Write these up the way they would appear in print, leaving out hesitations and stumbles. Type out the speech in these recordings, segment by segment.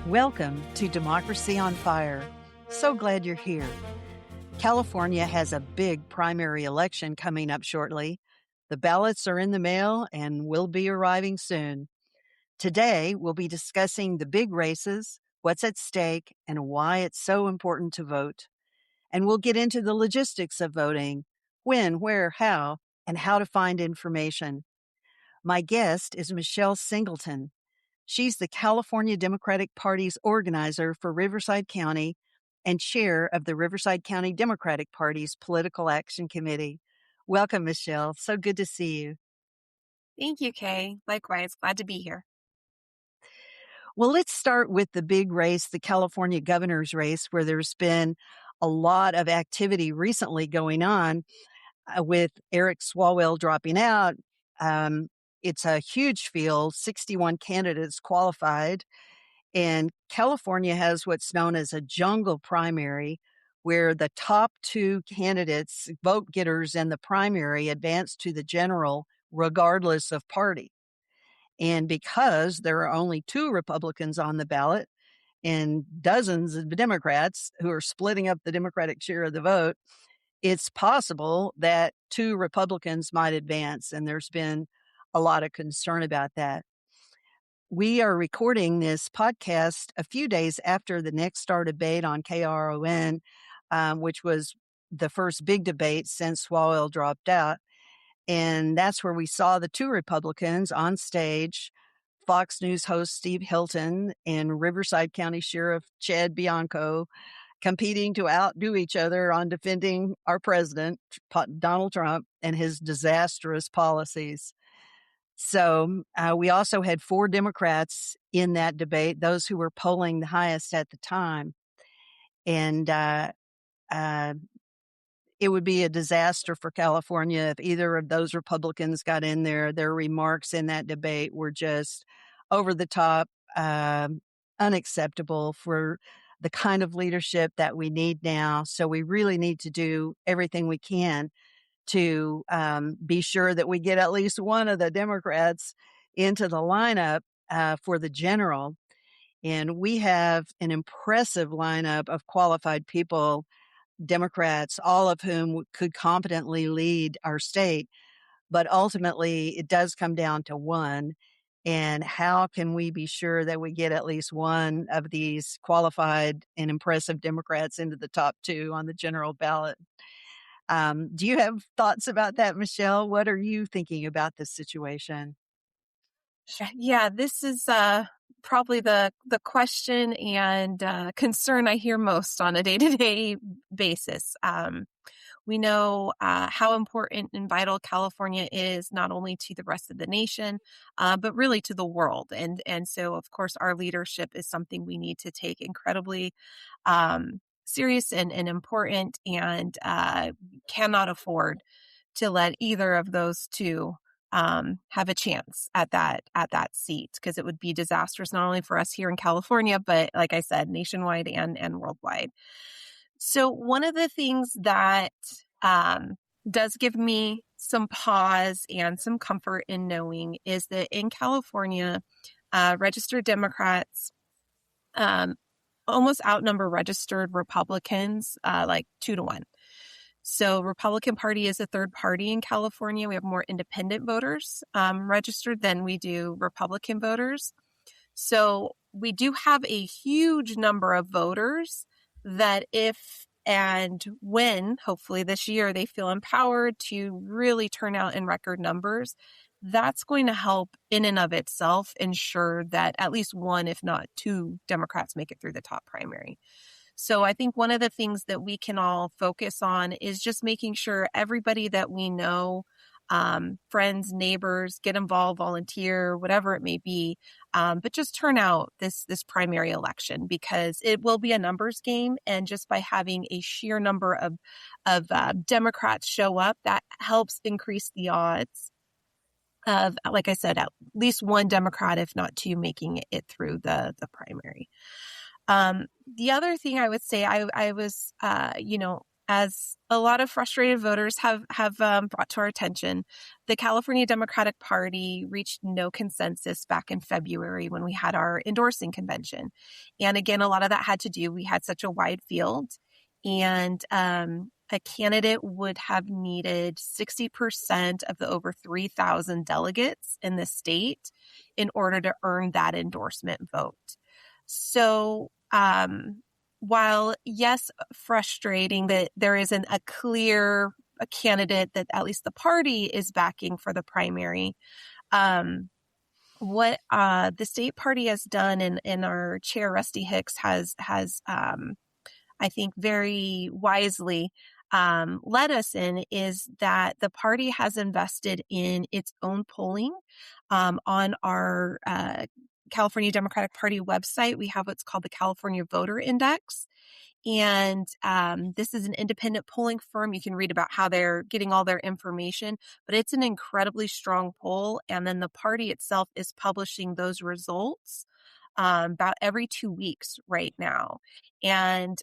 Welcome to Democracy on Fire. So glad you're here. California has a big primary election coming up shortly. The ballots are in the mail and will be arriving soon. Today, we'll be discussing the big races, what's at stake, and why it's so important to vote. And we'll get into the logistics of voting, when, where, how, and how to find information. My guest is Michelle Singleton. She's the California Democratic Party's organizer for Riverside County and chair of the Riverside County Democratic Party's Political Action Committee. Welcome, Michelle. So good to see you. Thank you, Kay. Likewise, glad to be here. Well, let's start with the big race, the California governor's race, where there's been a lot of activity recently going on with Eric Swalwell dropping out. It's a huge field, 61 candidates qualified. And California has what's known as a jungle primary, where the top two candidates, vote getters in the primary, advance to the general regardless of party. And because there are only two Republicans on the ballot and dozens of Democrats who are splitting up the Democratic share of the vote, it's possible that two Republicans might advance. And there's been a lot of concern about that. We are recording this podcast a few days after the Next Star debate on KRON, which was the first big debate since Swalwell dropped out. And that's where we saw the two Republicans on stage, Fox News host Steve Hilton and Riverside County Sheriff Chad Bianco, competing to outdo each other on defending our president, Donald Trump, and his disastrous policies. So we also had four Democrats in that debate, those who were polling the highest at the time. And it would be a disaster for California if either of those Republicans got in there. Their remarks in that debate were just over the top, unacceptable for the kind of leadership that we need now. So we really need to do everything we can to be sure that we get at least one of the Democrats into the lineup for the general. And we have an impressive lineup of qualified people, Democrats, all of whom could competently lead our state. But ultimately, it does come down to one. And how can we be sure that we get at least one of these qualified and impressive Democrats into the top two on the general ballot? Do you have thoughts about that, Michelle? What are you thinking about this situation? Yeah, this is probably the question and concern I hear most on a day-to-day basis. We know how important and vital California is, not only to the rest of the nation, but really to the world. And so, of course, our leadership is something we need to take incredibly serious and important, and cannot afford to let either of those two have a chance at that seat, because it would be disastrous not only for us here in California, but like I said, nationwide and worldwide. So one of the things that does give me some pause and some comfort in knowing is that in California, registered Democrats almost outnumber registered Republicans, like 2-1. So Republican Party is a third party in California. We have more independent voters registered than we do Republican voters. So we do have a huge number of voters that if and when, hopefully this year, they feel empowered to really turn out in record numbers, that's going to help in and of itself ensure that at least one, if not two, Democrats make it through the top primary. So I think one of the things that we can all focus on is just making sure everybody that we know, friends, neighbors, get involved, volunteer, whatever it may be, but just turn out this primary election, because it will be a numbers game. And just by having a sheer number of Democrats show up, that helps increase the odds of, like I said, at least one Democrat, if not two, making it through the primary. The other thing I would say, I was, as a lot of frustrated voters have brought to our attention, the California Democratic Party reached no consensus back in February when we had our endorsing convention. And again, a lot of that had to do, we had such a wide field, and a candidate would have needed 60% of the over 3,000 delegates in the state in order to earn that endorsement vote. So, while, yes, frustrating that there isn't a clear candidate that at least the party is backing for the primary, what the state party has done, and our chair, Rusty Hicks, has I think very wisely led us in, is that the party has invested in its own polling on our California Democratic Party website. We have what's called the California Voter Index. And this is an independent polling firm. You can read about how they're getting all their information, but it's an incredibly strong poll. And then the party itself is publishing those results about every 2 weeks right now. And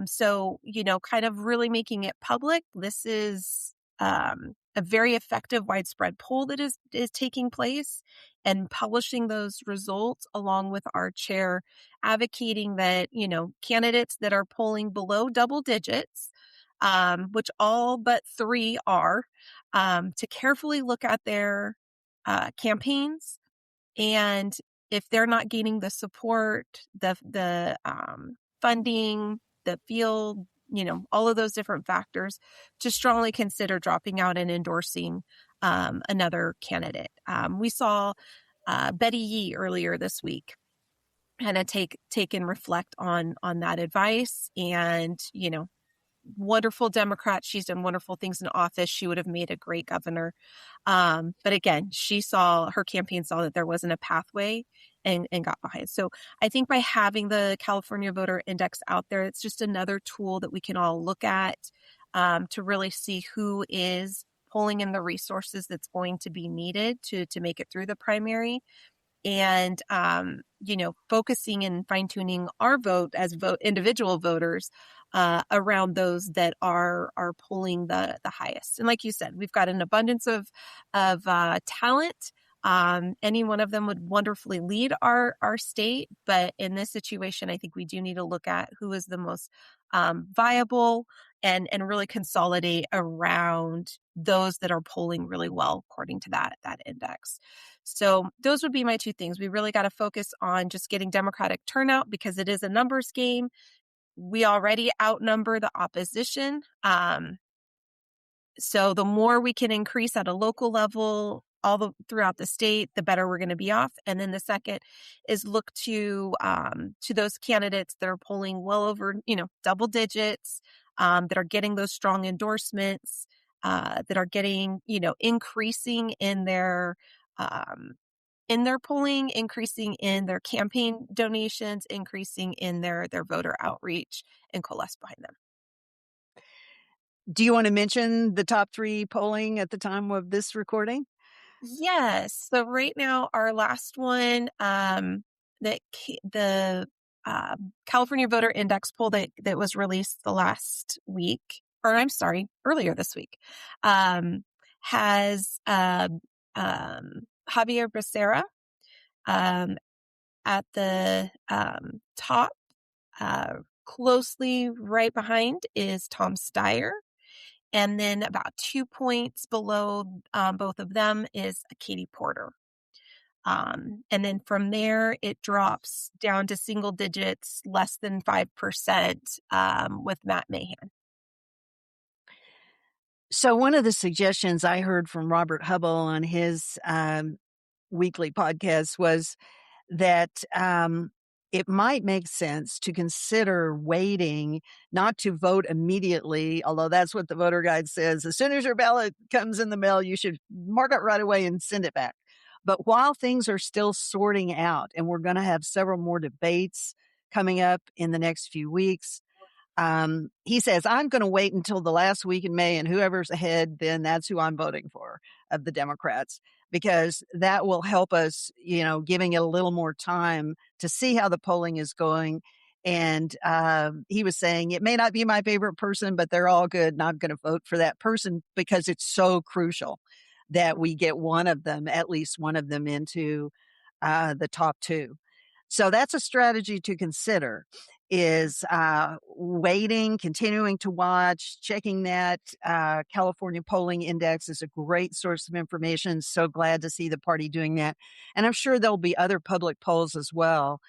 so, kind of really making it public. This is a very effective, widespread poll that is taking place, and publishing those results along with our chair advocating that, candidates that are polling below double digits, which all but 3 are, to carefully look at their campaigns, and if they're not gaining the support, the funding, the field, all of those different factors, to strongly consider dropping out and endorsing another candidate. We saw Betty Yee earlier this week kind of take and reflect on that advice, and wonderful Democrat. She's done wonderful things in office. She would have made a great governor. But again, her campaign saw that there wasn't a pathway and got behind. So I think by having the California Voter Index out there, it's just another tool that we can all look at to really see who is pulling in the resources that's going to be needed to make it through the primary. And, focusing and fine tuning our vote as individual voters around those that are polling the highest. And like you said, we've got an abundance of talent. Any one of them would wonderfully lead our state. But in this situation, I think we do need to look at who is the most viable, and really consolidate around those that are polling really well according to that index. So those would be my 2 things. We really got to focus on just getting Democratic turnout, because it is a numbers game. We already outnumber the opposition. So the more we can increase at a local level throughout the state, the better we're going to be off. And then the second is look to those candidates that are polling well over, double digits, that are getting those strong endorsements, that are getting, increasing in their polling, increasing in their campaign donations, increasing in their voter outreach, and coalesce behind them. Do you want to mention the top 3 polling at the time of this recording? Yes. So right now, our last one, the California Voter Index poll that was released earlier this week, has Javier Becerra at the top. Closely right behind is Tom Steyer. And then about 2 points below both of them is Katie Porter. And then from there, it drops down to single digits, less than 5%, with Matt Mahan. So one of the suggestions I heard from Robert Hubble on his weekly podcast was that it might make sense to consider waiting, not to vote immediately, although that's what the voter guide says. As soon as your ballot comes in the mail, you should mark it right away and send it back. But while things are still sorting out, and we're going to have several more debates coming up in the next few weeks, he says, I'm going to wait until the last week in May, and whoever's ahead, then that's who I'm voting for, of the Democrats, because that will help us, giving it a little more time to see how the polling is going, And he was saying, it may not be my favorite person, but they're all good. And I'm going to vote for that person because it's so crucial that we get one of them, at least one of them, into the top two. So that's a strategy to consider is waiting, continuing to watch, checking that California polling index is a great source of information. So glad to see the party doing that. And I'm sure there'll be other public polls as well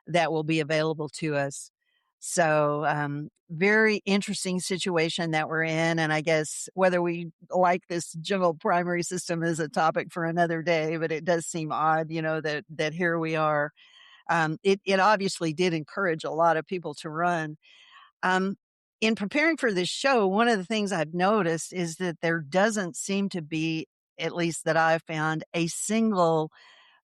that will be available to us. So, very interesting situation that we're in. And I guess whether we like this general primary system is a topic for another day, but it does seem odd, that here we are. It obviously did encourage a lot of people to run. Um, in preparing for this show, one of the things I've noticed is that there doesn't seem to be, at least that I've found, a single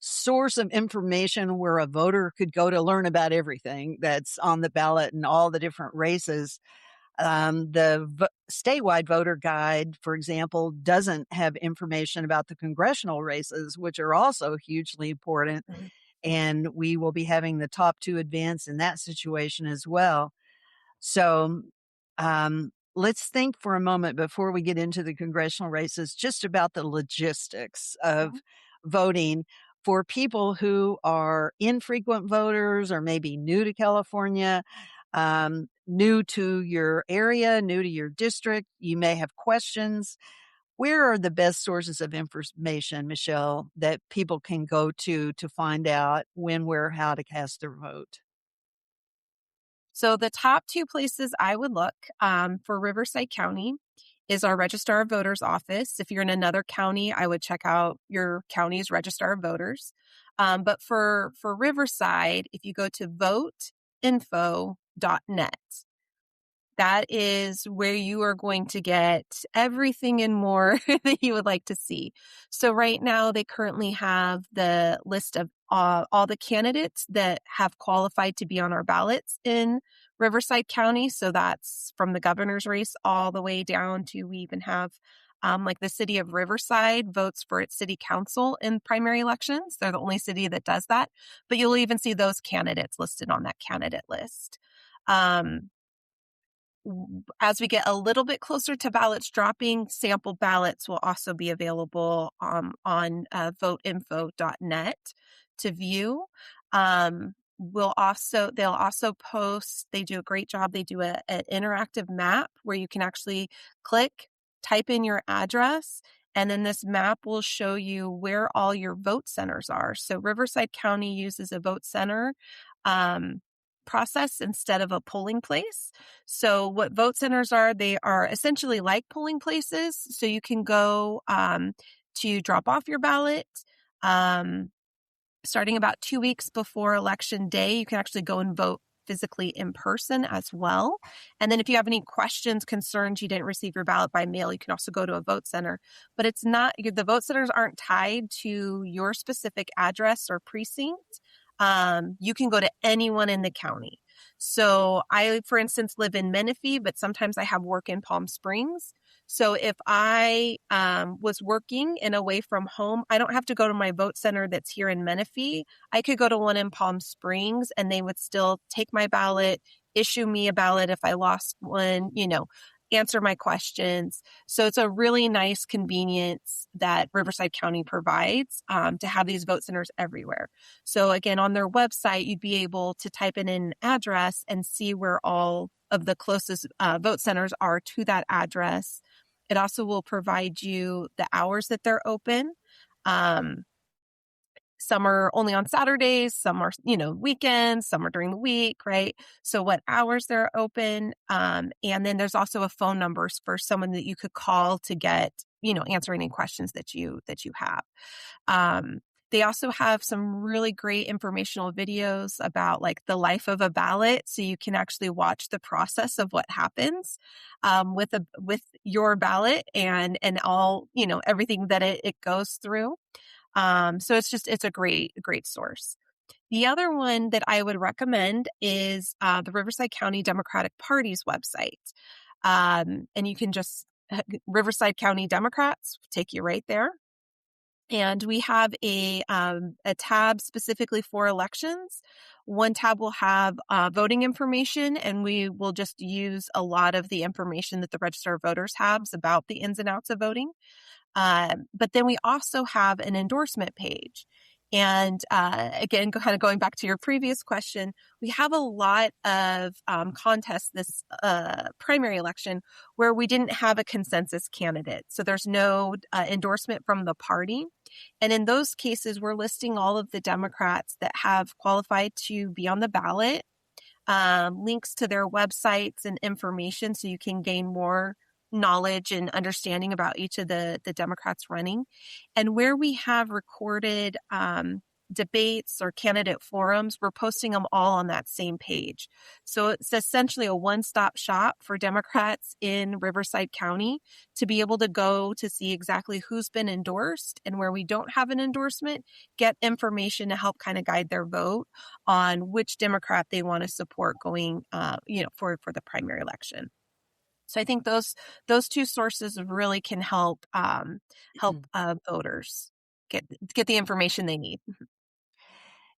source of information where a voter could go to learn about everything that's on the ballot and all the different races. The statewide voter guide, for example, doesn't have information about the congressional races, which are also hugely important. Mhm. And we will be having the top two advance in that situation as well. So, let's think for a moment before we get into the congressional races, just about the logistics of voting for people who are infrequent voters or maybe new to California, new to your area, new to your district. You may have questions. Where are the best sources of information, Michelle, that people can go to find out when, where, how to cast their vote? So the top two places I would look for Riverside County is our Registrar of Voters office. If you're in another county, I would check out your county's Registrar of Voters. But for Riverside, if you go to voteinfo.net, that is where you are going to get everything and more that you would like to see. So right now, they currently have the list of all the candidates that have qualified to be on our ballots in Riverside County. So that's from the governor's race all the way down to we even have like the city of Riverside votes for its city council in primary elections. They're the only city that does that. But you'll even see those candidates listed on that candidate list. As we get a little bit closer to ballots dropping, sample ballots will also be available on voteinfo.net to view. They'll also post, they do a great job. They do an interactive map where you can actually click, type in your address, and then this map will show you where all your vote centers are. So Riverside County uses a vote center process instead of a polling place. So what vote centers are, they are essentially like polling places. So you can go to drop off your ballot. Starting about 2 weeks before election day, you can actually go and vote physically in person as well. And then if you have any questions, concerns, you didn't receive your ballot by mail, you can also go to a vote center. But it's not, the vote centers aren't tied to your specific address or precinct. You can go to anyone in the county. So I, for instance, live in Menifee, but sometimes I have work in Palm Springs. So if I was working and away from home, I don't have to go to my vote center that's here in Menifee. I could go to one in Palm Springs and they would still take my ballot, issue me a ballot if I lost one, answer my questions. So it's a really nice convenience that Riverside County provides to have these vote centers everywhere. So again, on their website, you'd be able to type in an address and see where all of the closest vote centers are to that address. It also will provide you the hours that they're open. Some are only on Saturdays, some are, weekends, some are during the week, right? So what hours they're open. And then there's also a phone number for someone that you could call to get, answer any questions that you have. They also have some really great informational videos about like the life of a ballot. So you can actually watch the process of what happens with your ballot and all, everything that it goes through. So it's a great source. The other one that I would recommend is the Riverside County Democratic Party's website. And you can just, Riverside County Democrats take you right there. And we have a tab specifically for elections One tab will have voting information, and we will just use a lot of the information that the Register of Voters has about the ins and outs of voting. But then we also have an endorsement page. And again, kind of going back to your previous question, we have a lot of contests this primary election where we didn't have a consensus candidate. So there's no endorsement from the party. And in those cases, we're listing all of the Democrats that have qualified to be on the ballot, links to their websites and information so you can gain more knowledge and understanding about each of the Democrats running. And where we have recorded debates or candidate forums, we're posting them all on that same page. So it's essentially a one-stop shop for Democrats in Riverside County to be able to go to see exactly who's been endorsed, and where we don't have an endorsement, get information to help kind of guide their vote on which Democrat they want to support going, for the primary election. So I think those two sources really can help voters get the information they need.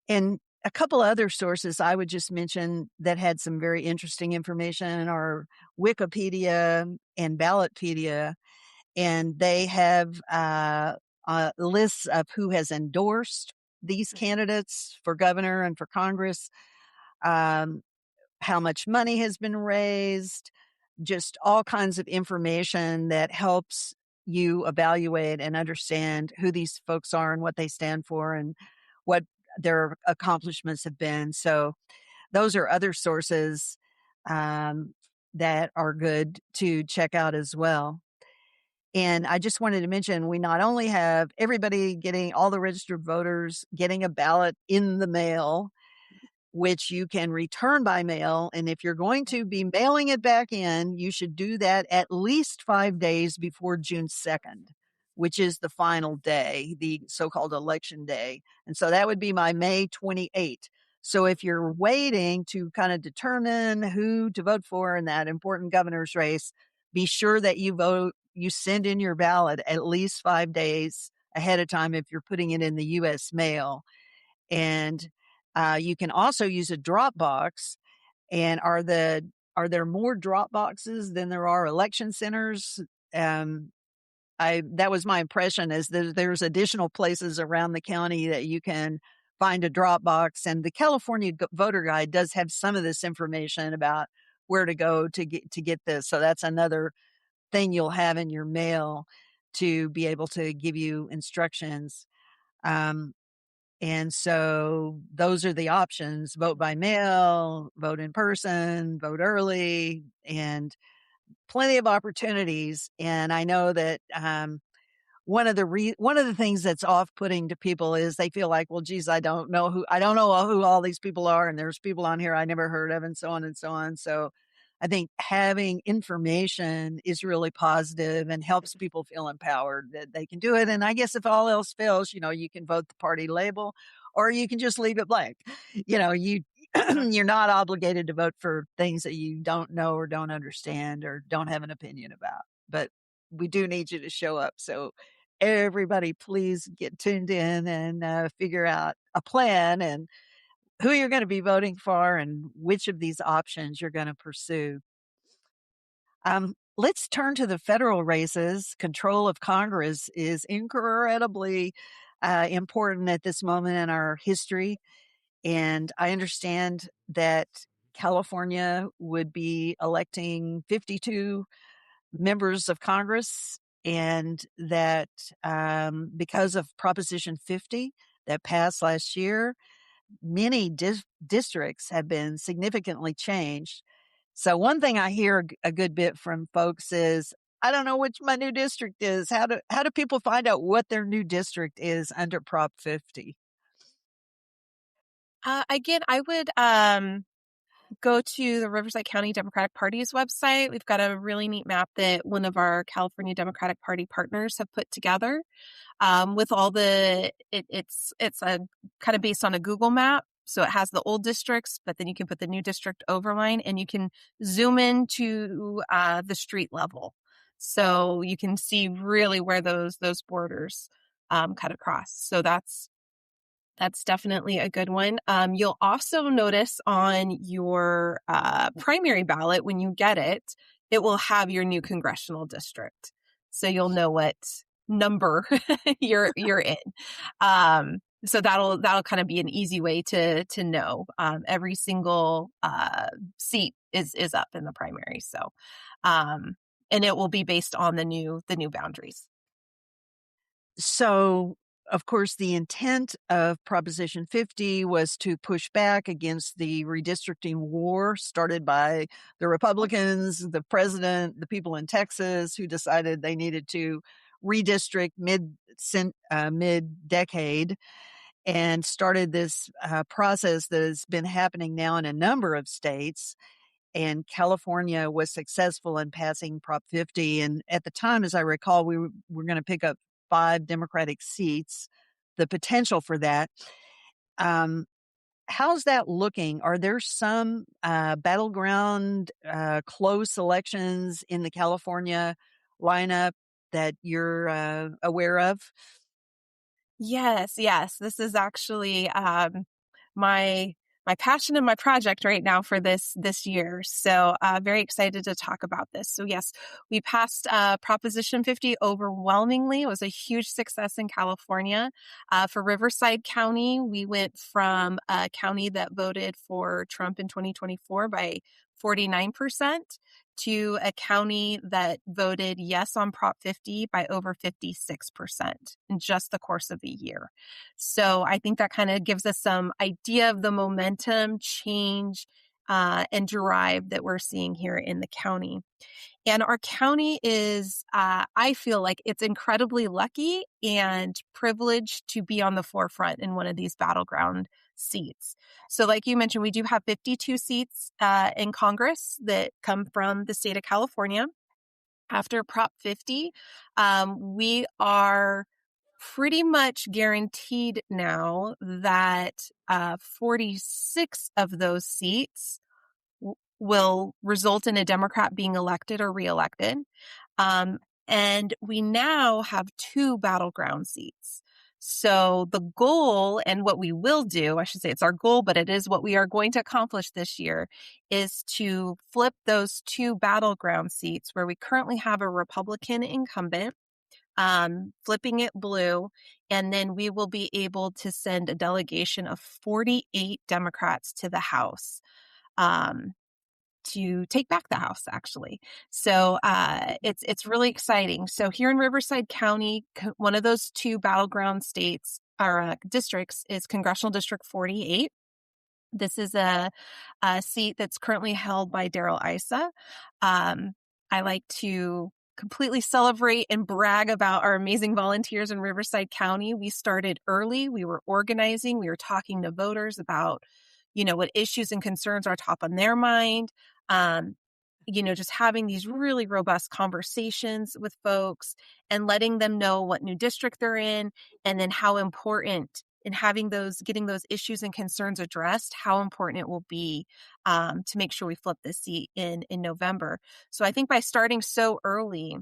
And a couple other sources I would just mention that had some very interesting information are Wikipedia and Ballotpedia, and they have lists of who has endorsed these candidates for governor and for Congress, how much money has been raised, just all kinds of information that helps you evaluate and understand who these folks are and what they stand for and what their accomplishments have been. So those are other sources that are good to check out as well. And I just wanted to mention, we not only have everybody getting, all the registered voters getting a ballot in the mail, which you can return by mail. And if you're going to be mailing it back in, you should do that at least 5 days before June 2nd, which is the final day, the so-called election day. And so that would be my May 28th. So if you're waiting to kind of determine who to vote for in that important governor's race, be sure that you send in your ballot at least 5 days ahead of time if you're putting it in the U.S. mail. And you can also use a drop box. And are there more drop boxes than there are election centers? That was my impression, is there's additional places around the county that you can find a drop box. And the California voter guide does have some of this information about where to go to get this. So that's another thing you'll have in your mail to be able to give you instructions. And so those are the options: vote by mail, vote in person, vote early, and plenty of opportunities. And I know that one of the things that's off-putting to people is they feel like, well, geez, I don't know who all these people are, and there's people on here I never heard of, and so on and so on. So I think having information is really positive and helps people feel empowered that they can do it. And I guess if all else fails, you can vote the party label, or you can just leave it blank. You're not obligated to vote for things that you don't know or don't understand or don't have an opinion about. But we do need you to show up. So everybody, please get tuned in and figure out a plan and who you're going to be voting for and which of these options you're going to pursue. Let's turn to the federal races. Control of Congress is incredibly important at this moment in our history. And I understand that California would be electing 52 members of Congress, and that because of Proposition 50 that passed last year, many districts have been significantly changed. So one thing I hear a good bit from folks is, I don't know which my new district is. How do people find out what their new district is under Prop 50? Again, I would go to the Riverside County Democratic Party's website. We've got a really neat map that one of our California Democratic Party partners have put together with all it's a kind of based on a Google map. So it has the old districts, but then you can put the new district overline, and you can zoom into the street level. So you can see really where those borders cut across. So that's That's definitely a good one. You'll also notice on your primary ballot, when you get it, it will have your new congressional district. So you'll know what number you're in. So that'll kind of be an easy way to know. Every single seat is up in the primary. So and it will be based on the new boundaries. So, of course, the intent of Proposition 50 was to push back against the redistricting war started by the Republicans, the president, the people in Texas who decided they needed to redistrict mid-decade and started this process that has been happening now in a number of states. And California was successful in passing Prop 50. And at the time, as I recall, we were going to pick up 5 Democratic seats, the potential for that. How's that looking? Are there some battleground close elections in the California lineup that you're aware of? Yes, yes. This is actually my my passion and my project right now for this year. So very excited to talk about this. So yes, we passed Proposition 50 overwhelmingly. It was a huge success in California. For Riverside County, we went from a county that voted for Trump in 2024 by 49% to a county that voted yes on Prop 50 by over 56% in just the course of a year. So I think that kind of gives us some idea of the momentum, change, and drive that we're seeing here in the county. And our county is, I feel like it's incredibly lucky and privileged to be on the forefront in one of these battleground seats. So like you mentioned, we do have 52 seats in Congress that come from the state of California. After Prop 50, we are pretty much guaranteed now that 46 of those seats will result in a Democrat being elected or reelected. And we now have 2 battleground seats. So the goal and what we will do, I should say it's our goal, but it is what we are going to accomplish this year, is to flip those 2 battleground seats where we currently have a Republican incumbent, flipping it blue, and then we will be able to send a delegation of 48 Democrats to the House. To take back the House, actually. So it's really exciting. So here in Riverside County, one of those 2 battleground states or districts is Congressional District 48. This is a seat that's currently held by Darrell Issa. I like to completely celebrate and brag about our amazing volunteers in Riverside County. We started early. We were organizing. We were talking to voters about, what issues and concerns are top on their mind. Just having these really robust conversations with folks and letting them know what new district they're in, and then how important in getting those issues and concerns addressed, how important it will be to make sure we flip this seat in November. So I think by starting so early,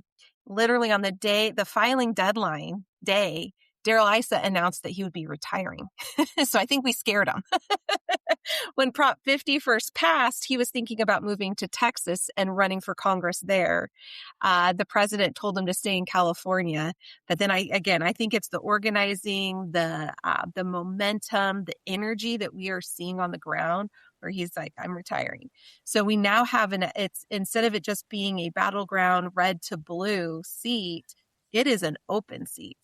literally on the filing deadline day, Darrell Issa announced that he would be retiring. So I think we scared him. When Prop 50 first passed, he was thinking about moving to Texas and running for Congress there. The president told him to stay in California. But then I think it's the organizing, the momentum, the energy that we are seeing on the ground where he's like, I'm retiring. So we now have it's instead of it just being a battleground red to blue seat, it is an open seat.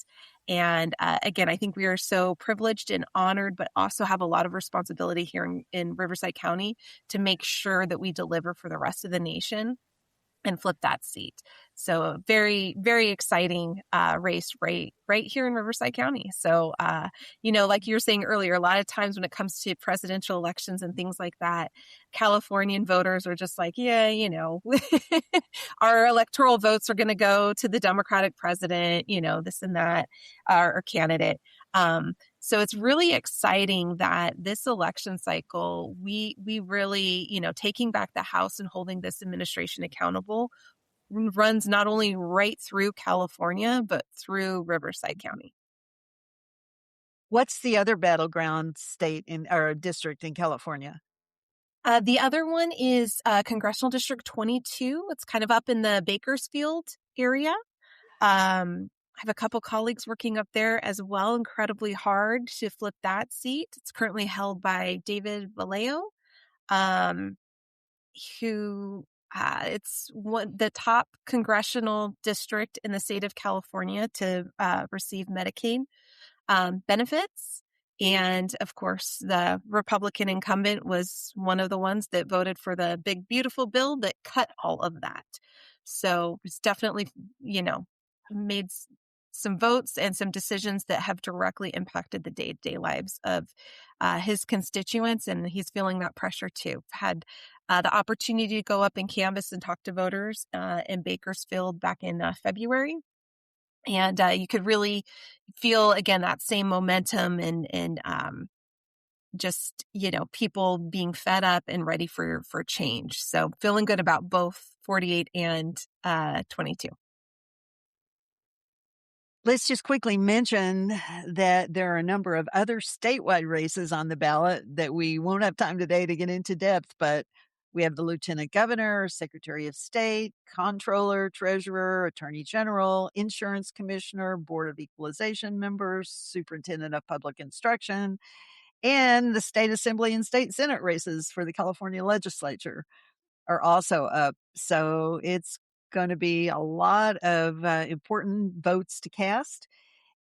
And again, I think we are so privileged and honored, but also have a lot of responsibility here in Riverside County to make sure that we deliver for the rest of the nation and flip that seat. So a very, very exciting race right here in Riverside County. So, like you were saying earlier, a lot of times when it comes to presidential elections and things like that, Californian voters are just like, yeah, our electoral votes are going to go to the Democratic president, this and that, or candidate. So it's really exciting that this election cycle, we really, taking back the House and holding this administration accountable runs not only right through California, but through Riverside County. What's the other battleground state or district in California? The other one is Congressional District 22. It's kind of up in the Bakersfield area. I have a couple colleagues working up there as well, incredibly hard to flip that seat. It's currently held by David Vallejo, um, who it's the top congressional district in the state of California to receive Medicaid benefits. And of course, the Republican incumbent was one of the ones that voted for the big, beautiful bill that cut all of that. So it's definitely, made some votes and some decisions that have directly impacted the day-to-day lives of his constituents. And he's feeling that pressure too. Had the opportunity to go up and canvass and talk to voters in Bakersfield back in February. And you could really feel, again, that same momentum and just, people being fed up and ready for change. So feeling good about both 48 and 22. Let's just quickly mention that there are a number of other statewide races on the ballot that we won't have time today to get into depth, but we have the Lieutenant Governor, Secretary of State, Comptroller, Treasurer, Attorney General, Insurance Commissioner, Board of Equalization members, Superintendent of Public Instruction, and the State Assembly and State Senate races for the California Legislature are also up. So it's going to be a lot of important votes to cast.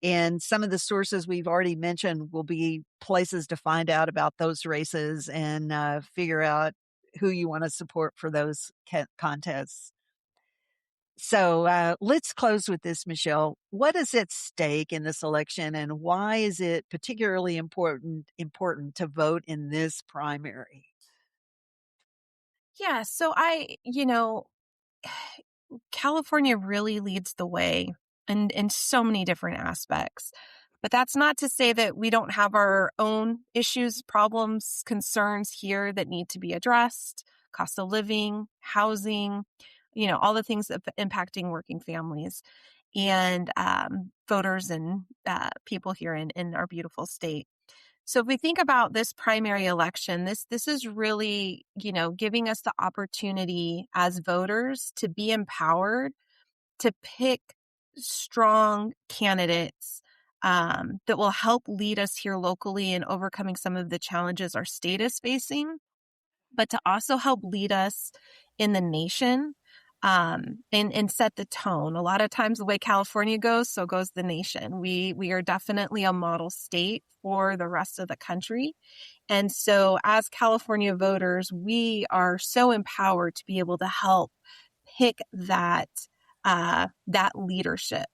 And some of the sources we've already mentioned will be places to find out about those races and figure out who you want to support for those contests. So let's close with this, Michelle. What is at stake in this election, and why is it particularly important to vote in this primary? Yeah. So California really leads the way in so many different aspects. But that's not to say that we don't have our own issues, problems, concerns here that need to be addressed. Cost of living, housing, all the things that impacting working families and voters and people here in our beautiful state. So if we think about this primary election, this is really, giving us the opportunity as voters to be empowered to pick strong candidates that will help lead us here locally in overcoming some of the challenges our state is facing, but to also help lead us in the nation and set the tone. A lot of times the way California goes, so goes the nation. We are definitely a model state for the rest of the country. And so as California voters, we are so empowered to be able to help pick that leadership,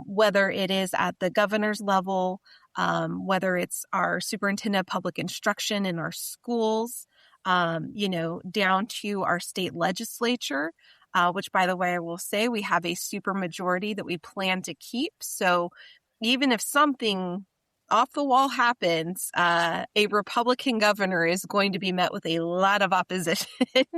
whether it is at the governor's level, whether it's our superintendent of public instruction in our schools, down to our state legislature, which, by the way, I will say we have a super majority that we plan to keep. So even if something off the wall happens, a Republican governor is going to be met with a lot of opposition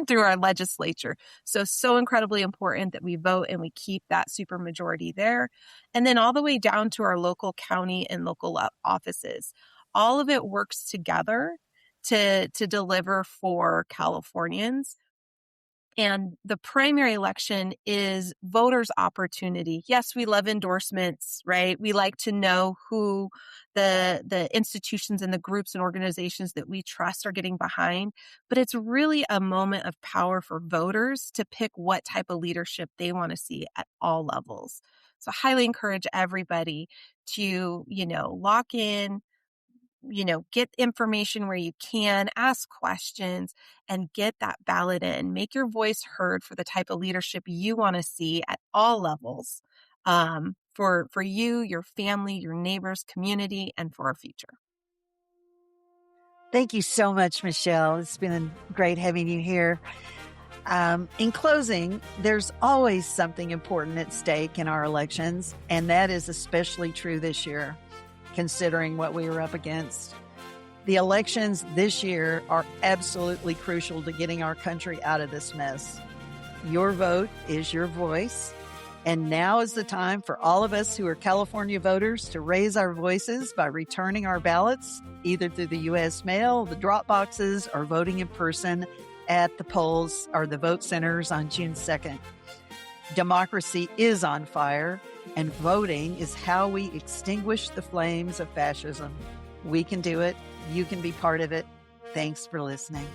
through our legislature. So incredibly important that we vote and we keep that super majority there. And then all the way down to our local county and local offices. All of it works together to deliver for Californians. And the primary election is voters' opportunity. Yes, we love endorsements, right? We like to know who the institutions and the groups and organizations that we trust are getting behind. But it's really a moment of power for voters to pick what type of leadership they want to see at all levels. So I highly encourage everybody to, lock in, get information where you can, ask questions, and get that ballot in. Make your voice heard for the type of leadership you want to see at all levels, for you, your family, your neighbors, community, and for our future. Thank you so much, Michelle. It's been great having you here. In closing, there's always something important at stake in our elections, and that is especially true this year, considering what we were up against. The elections this year are absolutely crucial to getting our country out of this mess. Your vote is your voice. And now is the time for all of us who are California voters to raise our voices by returning our ballots, either through the U.S. mail, the drop boxes, or voting in person at the polls or the vote centers on June 2nd. Democracy is on fire, and voting is how we extinguish the flames of fascism. We can do it. You can be part of it. Thanks for listening.